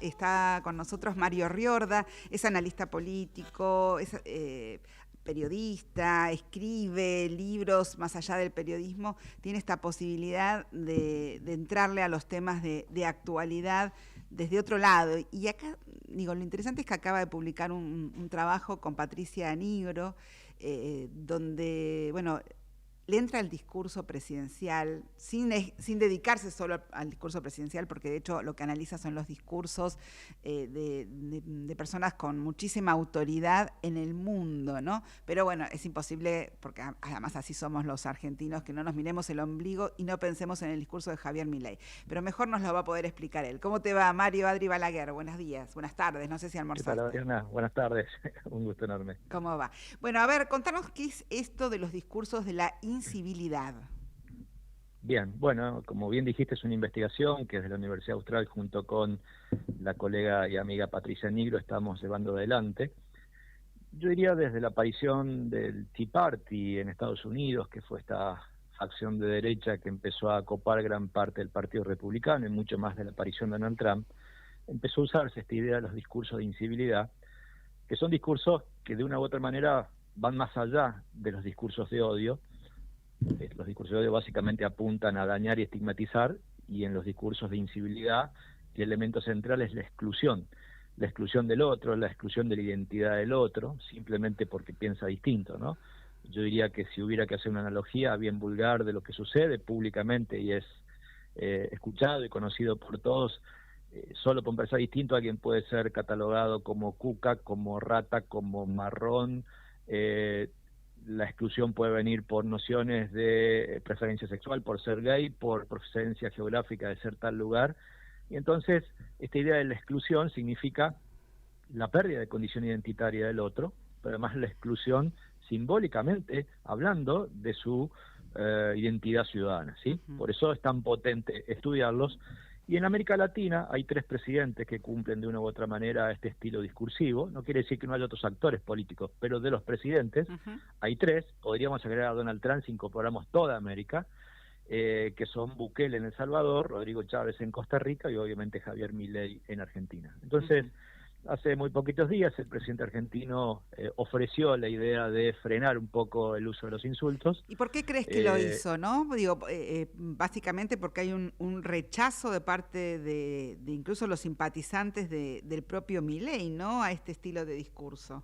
Está con nosotros Mario Riorda, es analista político, es periodista, escribe libros más allá del periodismo, tiene esta posibilidad de entrarle a los temas de actualidad desde otro lado. Y acá, digo, lo interesante es que acaba de publicar un trabajo con Patricia Nigro, donde, bueno, le entra el discurso presidencial sin dedicarse solo al discurso presidencial, porque de hecho lo que analiza son los discursos de personas con muchísima autoridad en el mundo, ¿no? Pero bueno, es imposible, porque además así somos los argentinos, que no nos miremos el ombligo y no pensemos en el discurso de Javier Milei. Pero mejor nos lo va a poder explicar él. ¿Cómo te va, Mario Adri Balaguer? Buenos días, buenas tardes, no sé si ¿Qué tal, almorzaste. Adriana? Buenas tardes, un gusto enorme. ¿Cómo va? Bueno, a ver, contanos qué es esto de los discursos de la incivilidad. Bien, bueno, como bien dijiste, es una investigación que desde la Universidad Austral junto con la colega y amiga Patricia Nigro estamos llevando adelante. Yo diría desde la aparición del Tea Party en Estados Unidos, que fue esta facción de derecha que empezó a copar gran parte del Partido Republicano y mucho más de la aparición de Donald Trump, empezó a usarse esta idea de los discursos de incivilidad, que son discursos que de una u otra manera van más allá de los discursos de odio. Los discursos de odio básicamente apuntan a dañar y estigmatizar, y en los discursos de incivilidad el elemento central es la exclusión del otro, la exclusión de la identidad del otro, simplemente porque piensa distinto, ¿no? Yo diría que si hubiera que hacer una analogía bien vulgar de lo que sucede públicamente y es escuchado y conocido por todos, solo por pensar distinto alguien puede ser catalogado como cuca, como rata, como marrón. La exclusión puede venir por nociones de preferencia sexual, por ser gay, por procedencia geográfica de ser tal lugar. Y entonces esta idea de la exclusión significa la pérdida de condición identitaria del otro, pero además la exclusión simbólicamente hablando de su identidad ciudadana, ¿sí? Por eso es tan potente estudiarlos. Y en América Latina hay 3 presidentes que cumplen de una u otra manera este estilo discursivo. No quiere decir que no haya otros actores políticos, pero de los presidentes hay 3. Podríamos agregar a Donald Trump si incorporamos toda América, que son Bukele en El Salvador, Rodrigo Chávez en Costa Rica y obviamente Javier Milei en Argentina. Entonces, hace muy poquitos días el presidente argentino ofreció la idea de frenar un poco el uso de los insultos. ¿Y por qué crees que lo hizo, no? Digo, básicamente porque hay un rechazo de parte de incluso los simpatizantes del propio Milei, ¿no? A este estilo de discurso.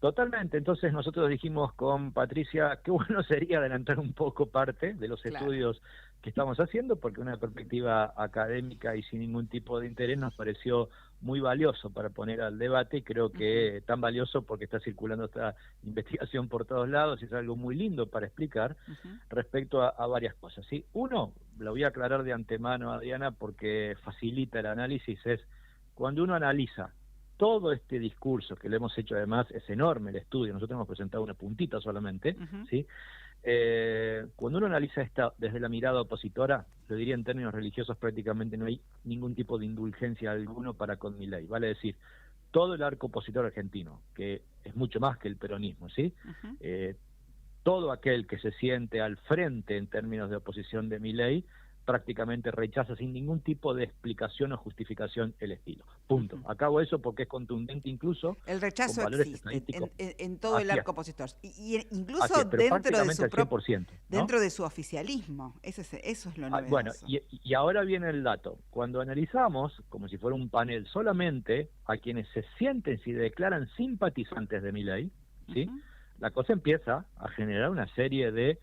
Totalmente, entonces nosotros dijimos con Patricia que bueno sería adelantar un poco parte de los estudios que estamos haciendo, porque una perspectiva académica y sin ningún tipo de interés nos pareció muy valioso para poner al debate, y creo que tan valioso porque está circulando esta investigación por todos lados y es algo muy lindo para explicar respecto a varias cosas, ¿sí? Uno, lo voy a aclarar de antemano, Adriana, porque facilita el análisis, es cuando uno analiza todo este discurso, que lo hemos hecho además, es enorme el estudio, nosotros hemos presentado una puntita solamente, ¿sí? Cuando uno analiza esta desde la mirada opositora, lo diría en términos religiosos, prácticamente no hay ningún tipo de indulgencia alguno para con Milei, vale decir, todo el arco opositor argentino, que es mucho más que el peronismo, ¿sí? Todo aquel que se siente al frente en términos de oposición de Milei, prácticamente rechaza sin ningún tipo de explicación o justificación el estilo. Punto. Acabo eso porque es contundente incluso. El rechazo con valores existe estadísticos. en todo el arco opositor. Y incluso pero dentro de su al 100%, ¿no? dentro de su oficialismo. Eso es lo novedoso. Bueno, y ahora viene el dato. Cuando analizamos, como si fuera un panel, solamente a quienes se sienten, si declaran simpatizantes de Milei, ¿sí? La cosa empieza a generar una serie de,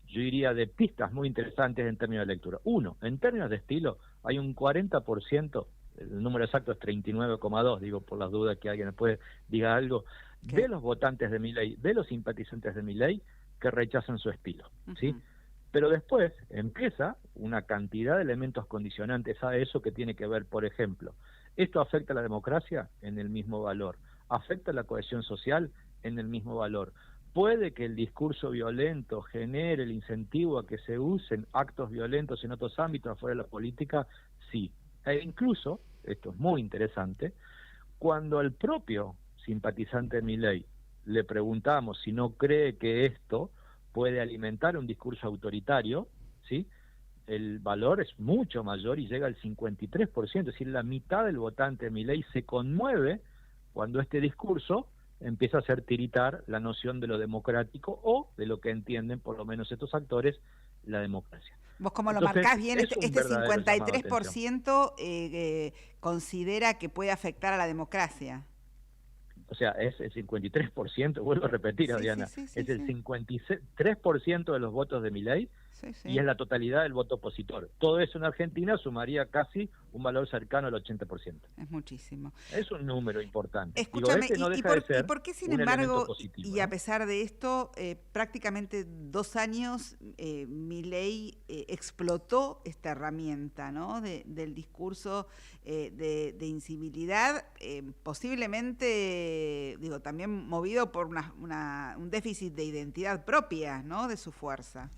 yo diría, de pistas muy interesantes en términos de lectura. Uno, en términos de estilo, hay un 40%, el número exacto es 39,2, digo por las dudas que alguien después diga algo, de los votantes de Milei, de los simpatizantes de Milei, que rechazan su estilo, ¿sí? Pero después empieza una cantidad de elementos condicionantes a eso que tiene que ver, por ejemplo, ¿esto afecta a la democracia? En el mismo valor. ¿Afecta a la cohesión social? En el mismo valor. ¿Puede que el discurso violento genere el incentivo a que se usen actos violentos en otros ámbitos afuera de la política? Sí. E incluso, esto es muy interesante, cuando al propio simpatizante de Milei le preguntamos si no cree que esto puede alimentar un discurso autoritario, ¿sí? el valor es mucho mayor y llega al 53%, es decir, la mitad del votante de Milei se conmueve cuando este discurso empieza a hacer tiritar la noción de lo democrático o de lo que entienden, por lo menos estos actores, la democracia. Vos como lo Entonces, marcás bien, este 53% considera que puede afectar a la democracia. O sea, es el 53%, vuelvo a repetir, Adriana, es el 53% de los votos de Milei y es la totalidad del voto opositor. Todo eso en Argentina sumaría casi un valor cercano al 80%. Es muchísimo. Es un número importante. Escúchame, Digo, no ¿y por qué sin embargo, positivo, a pesar de esto, prácticamente 2 años Milei explotó esta herramienta, ¿no? del discurso de incivilidad, posiblemente, digo, también movido por un déficit de identidad propia, ¿no? De su fuerza.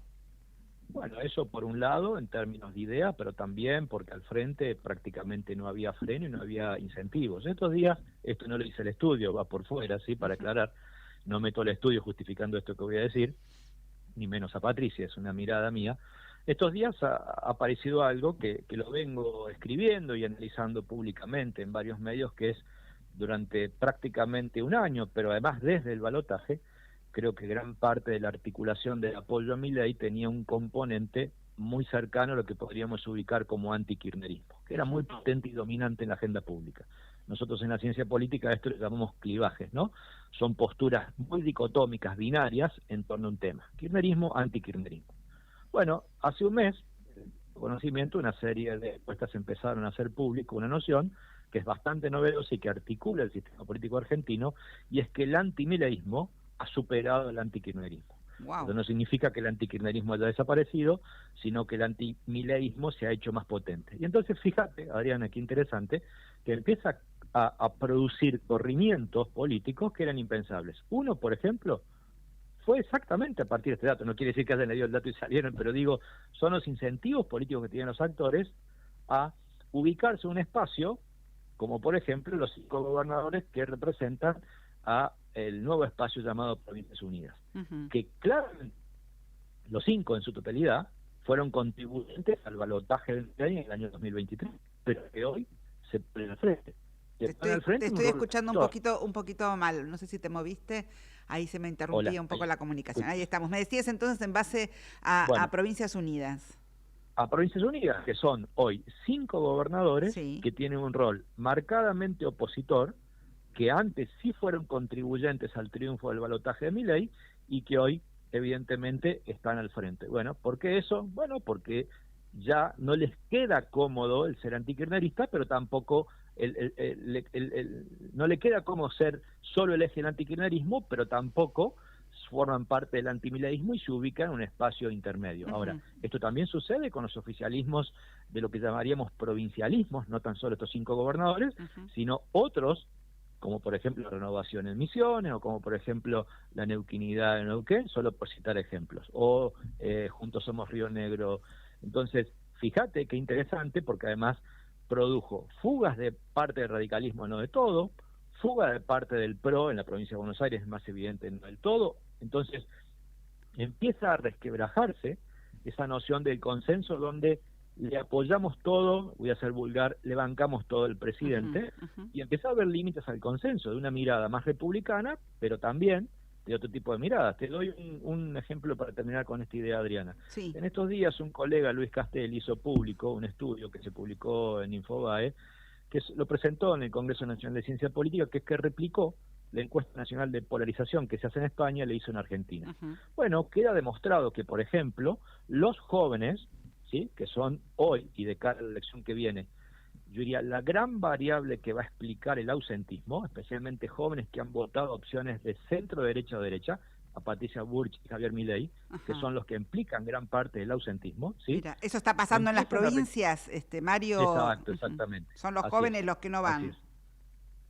Bueno, eso por un lado, en términos de idea, pero también porque al frente prácticamente no había freno y no había incentivos. Estos días, esto no lo hice el estudio, va por fuera, ¿sí? Para aclarar, no meto el estudio justificando esto que voy a decir, ni menos a Patricia, es una mirada mía. Estos días ha aparecido algo que lo vengo escribiendo y analizando públicamente en varios medios, que es durante prácticamente un año, pero además desde el balotaje, creo que gran parte de la articulación del apoyo a Milei tenía un componente muy cercano a lo que podríamos ubicar como antikirchnerismo, que era muy potente y dominante en la agenda pública. Nosotros en la ciencia política a esto le llamamos clivajes, ¿no? Son posturas muy dicotómicas, binarias, en torno a un tema. Kirchnerismo, antikirchnerismo. Bueno, hace un mes, conocimiento, una serie de encuestas empezaron a hacer público una noción que es bastante novedosa y que articula el sistema político argentino, y es que el antimileísmo ha superado el antikirchnerismo. Wow. Eso no significa que el antikirchnerismo haya desaparecido, sino que el antimileísmo se ha hecho más potente. Y entonces fíjate, Adriana, qué interesante, que empieza a producir corrimientos políticos que eran impensables. Uno, por ejemplo, fue exactamente a partir de este dato, no quiere decir que hayan leído el dato y salieron, pero digo, son los incentivos políticos que tienen los actores a ubicarse en un espacio, como por ejemplo los 5 gobernadores que representan a el nuevo espacio llamado Provincias Unidas, que claramente los 5 en su totalidad fueron contribuyentes al balotaje del Milei en el año 2023, pero que hoy se ponen al frente. Te estoy escuchando un poquito mal, no sé si te moviste, ahí se me interrumpía un poco la comunicación. Ahí estamos. Me decías entonces en base a Provincias Unidas. A Provincias Unidas, que son hoy 5 gobernadores que tienen un rol marcadamente opositor, que antes sí fueron contribuyentes al triunfo del balotaje de Milei y que hoy evidentemente están al frente. Bueno, ¿por qué eso? Bueno, porque ya no les queda cómodo el ser antikirchnerista, pero tampoco no le queda cómodo ser solo el eje del antikirchnerismo, pero tampoco forman parte del antimileísmo y se ubican en un espacio intermedio. Ahora, esto también sucede con los oficialismos de lo que llamaríamos provincialismos, no tan solo estos 5 gobernadores, sino otros, como por ejemplo la Renovación en Misiones, o como por ejemplo la Neuquinidad en Neuquén, solo por citar ejemplos, o Juntos Somos Río Negro. Entonces, fíjate qué interesante, porque además produjo fugas de parte del radicalismo, no de todo, fuga de parte del PRO en la provincia de Buenos Aires, es más evidente, no del todo. Entonces empieza a resquebrajarse esa noción del consenso donde le apoyamos todo, voy a ser vulgar, le bancamos todo el presidente, y empieza a haber límites al consenso, de una mirada más republicana, pero también de otro tipo de miradas. Te doy un ejemplo para terminar con esta idea, Adriana. Sí. En estos días un colega, Luis Castel, hizo público un estudio que se publicó en Infobae, que lo presentó en el Congreso Nacional de Ciencia Política, que es que replicó la encuesta nacional de polarización que se hace en España, le hizo en Argentina. Bueno, queda demostrado que, por ejemplo, los jóvenes, ¿sí?, que son hoy y de cara a la elección que viene, yo diría, la gran variable que va a explicar el ausentismo, especialmente jóvenes que han votado opciones de centro-derecha o derecha, a Patricia Burch y Javier Milei, que son los que implican gran parte del ausentismo. ¿Sí? Mira, eso está pasando en las provincias, Mario. Exacto, exactamente. Son los jóvenes los que no van.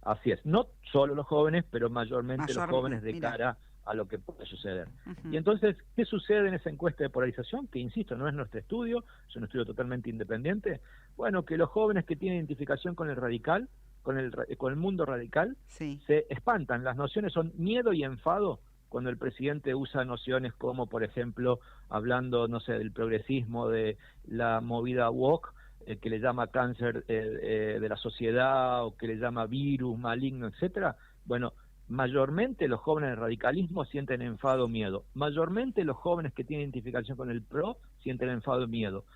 Así es. No solo los jóvenes, pero mayormente los jóvenes de cara a lo que puede suceder. Y entonces, ¿qué sucede en esa encuesta de polarización? Que, insisto, no es nuestro estudio, es un estudio totalmente independiente. Bueno, que los jóvenes que tienen identificación con el radical, con el mundo radical, se espantan. Las nociones son miedo y enfado cuando el presidente usa nociones como, por ejemplo, hablando, no sé, del progresismo, de la movida woke, que le llama cáncer de la sociedad, o que le llama virus maligno, etcétera. Bueno, mayormente los jóvenes del radicalismo sienten enfado o miedo. Mayormente los jóvenes que tienen identificación con el PRO sienten enfado y miedo.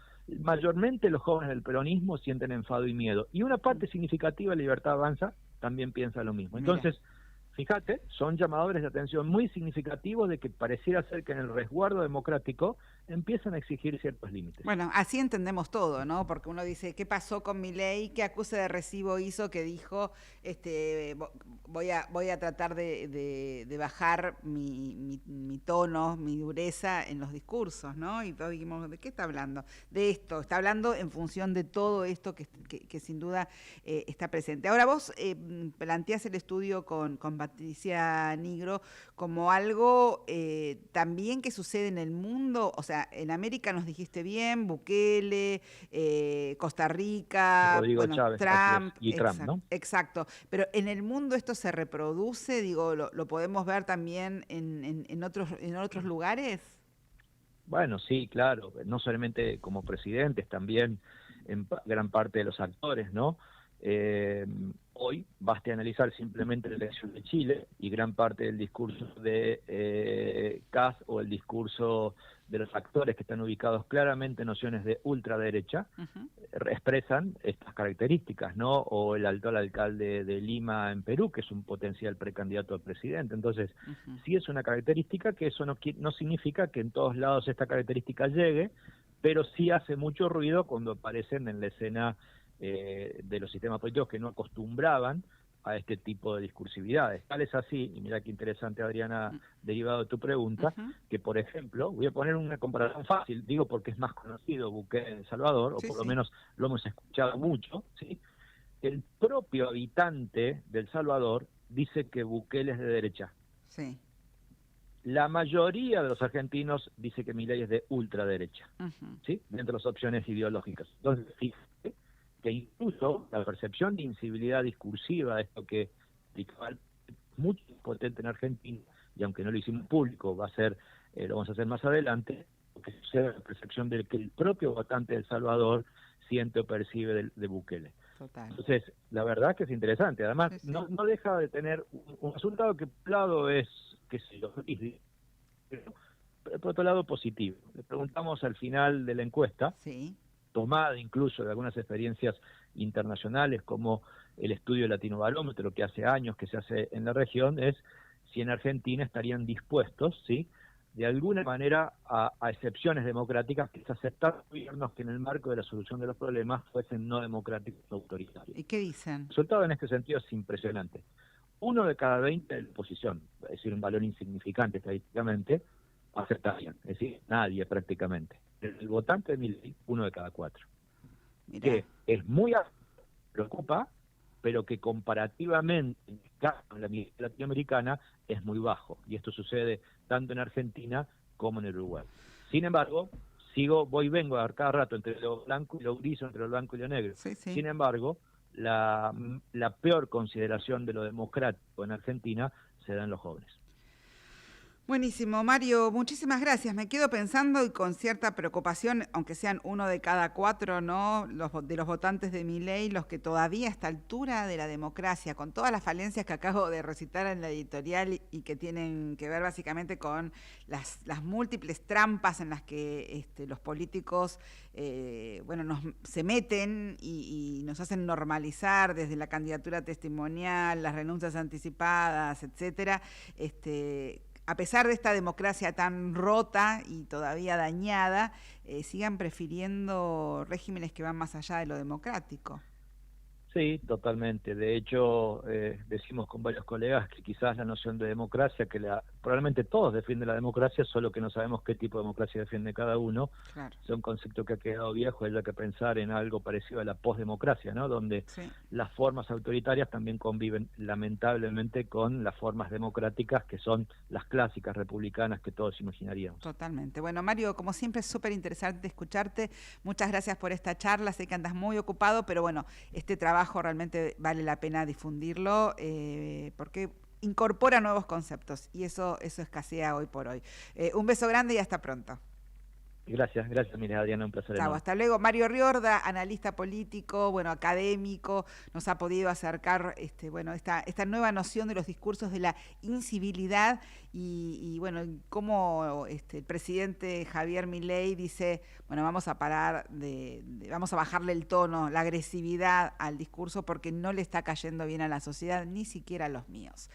Mayormente los jóvenes del peronismo sienten enfado y miedo. Y una parte significativa de Libertad Avanza también piensa lo mismo. Entonces, fíjate, son llamadores de atención muy significativos de que pareciera ser que en el resguardo democrático empiezan a exigir ciertos límites. Bueno, así entendemos todo, ¿no? Porque uno dice, ¿qué pasó con Milei? ¿Qué acuse de recibo hizo que dijo, voy a tratar de bajar mi tono, mi dureza en los discursos, ¿no? Y todos dijimos, ¿de qué está hablando? De esto, está hablando en función de todo esto que sin duda está presente. Ahora vos planteás el estudio con Patricia Nigro como algo también que sucede en el mundo, o sea, en América nos dijiste bien, Bukele, Costa Rica, Rodrigo Chávez, Trump, y Trump, ¿no? Exacto, pero en el mundo esto se reproduce, digo, lo podemos ver también en otros lugares. Bueno, sí, claro, no solamente como presidentes, también en gran parte de los actores, ¿no? Hoy basta analizar simplemente la elección de Chile y gran parte del discurso de Kast o el discurso de los actores que están ubicados claramente en nociones de ultraderecha, expresan estas características, ¿no? O el actual alcalde de Lima en Perú, que es un potencial precandidato a presidente. Entonces, sí es una característica, que eso no significa que en todos lados esta característica llegue, pero sí hace mucho ruido cuando aparecen en la escena de los sistemas políticos que no acostumbraban a este tipo de discursividades. Tal es así, y mira qué interesante, Adriana, derivado de tu pregunta, que por ejemplo, voy a poner una comparación fácil, digo porque es más conocido Bukele en El Salvador, o por lo menos lo hemos escuchado mucho, ¿sí? El propio habitante de El Salvador dice que Bukele es de derecha. Sí. La mayoría de los argentinos dice que Milei es de ultraderecha, ¿sí? Dentro de las opciones ideológicas. Entonces, fíjate que incluso la percepción de incivilidad discursiva, esto que es mucho potente en Argentina, y aunque no lo hicimos público, lo vamos a hacer más adelante, porque sucede la percepción de que el propio votante de El Salvador siente o percibe de Bukele. Total. Entonces, la verdad que es interesante. Además, sí. No deja de tener un resultado que, por un lado, es, qué sé yo, pero por otro lado, positivo. Le preguntamos al final de la encuesta, sí, tomada incluso de algunas experiencias internacionales como el estudio Latinobarómetro que hace años que se hace en la región, es si en Argentina estarían dispuestos, ¿sí?, de alguna manera a excepciones democráticas, que es aceptar gobiernos que en el marco de la solución de los problemas fuesen no democráticos o autoritarios. ¿Y qué dicen? El resultado en este sentido es impresionante. 1 de cada 20 de la oposición, es decir, un valor insignificante estadísticamente, aceptarían, es decir, nadie prácticamente. El votante de Milei, 1 de cada 4. Mirá. Que es muy preocupa, pero que comparativamente en la migración latinoamericana es muy bajo. Y esto sucede tanto en Argentina como en el Uruguay. Sin embargo, voy y vengo a dar cada rato entre lo blanco y lo gris, entre lo blanco y lo negro. Sí, sí. Sin embargo, la peor consideración de lo democrático en Argentina se da en los jóvenes. Buenísimo, Mario, muchísimas gracias. Me quedo pensando y con cierta preocupación, aunque sean 1 de cada 4, ¿no?, de los votantes de Milei, los que todavía a esta altura de la democracia, con todas las falencias que acabo de recitar en la editorial y que tienen que ver básicamente con las múltiples trampas en las que los políticos se meten y nos hacen normalizar desde la candidatura testimonial, las renuncias anticipadas, etcétera, a pesar de esta democracia tan rota y todavía dañada, sigan prefiriendo regímenes que van más allá de lo democrático. Sí, totalmente. De hecho, decimos con varios colegas que quizás la noción de democracia, probablemente todos defienden la democracia, solo que no sabemos qué tipo de democracia defiende cada uno. Claro. Es un concepto que ha quedado viejo, hay que pensar en algo parecido a la posdemocracia, ¿no?, donde las formas autoritarias también conviven lamentablemente con las formas democráticas, que son las clásicas republicanas que todos imaginaríamos. Totalmente. Bueno, Mario, como siempre es súper interesante escucharte. Muchas gracias por esta charla. Sé que andas muy ocupado, pero bueno, este trabajo realmente vale la pena difundirlo, porque incorpora nuevos conceptos y eso escasea hoy por hoy. Un beso grande y hasta pronto. Gracias, mira, Adriana, un placer Chau, enorme. hasta luego. Mario Riorda, analista político, bueno, académico, nos ha podido acercar bueno, esta nueva noción de los discursos de la incivilidad y bueno, cómo el presidente Javier Milei dice, bueno, vamos a parar vamos a bajarle el tono, la agresividad al discurso porque no le está cayendo bien a la sociedad, ni siquiera a los míos.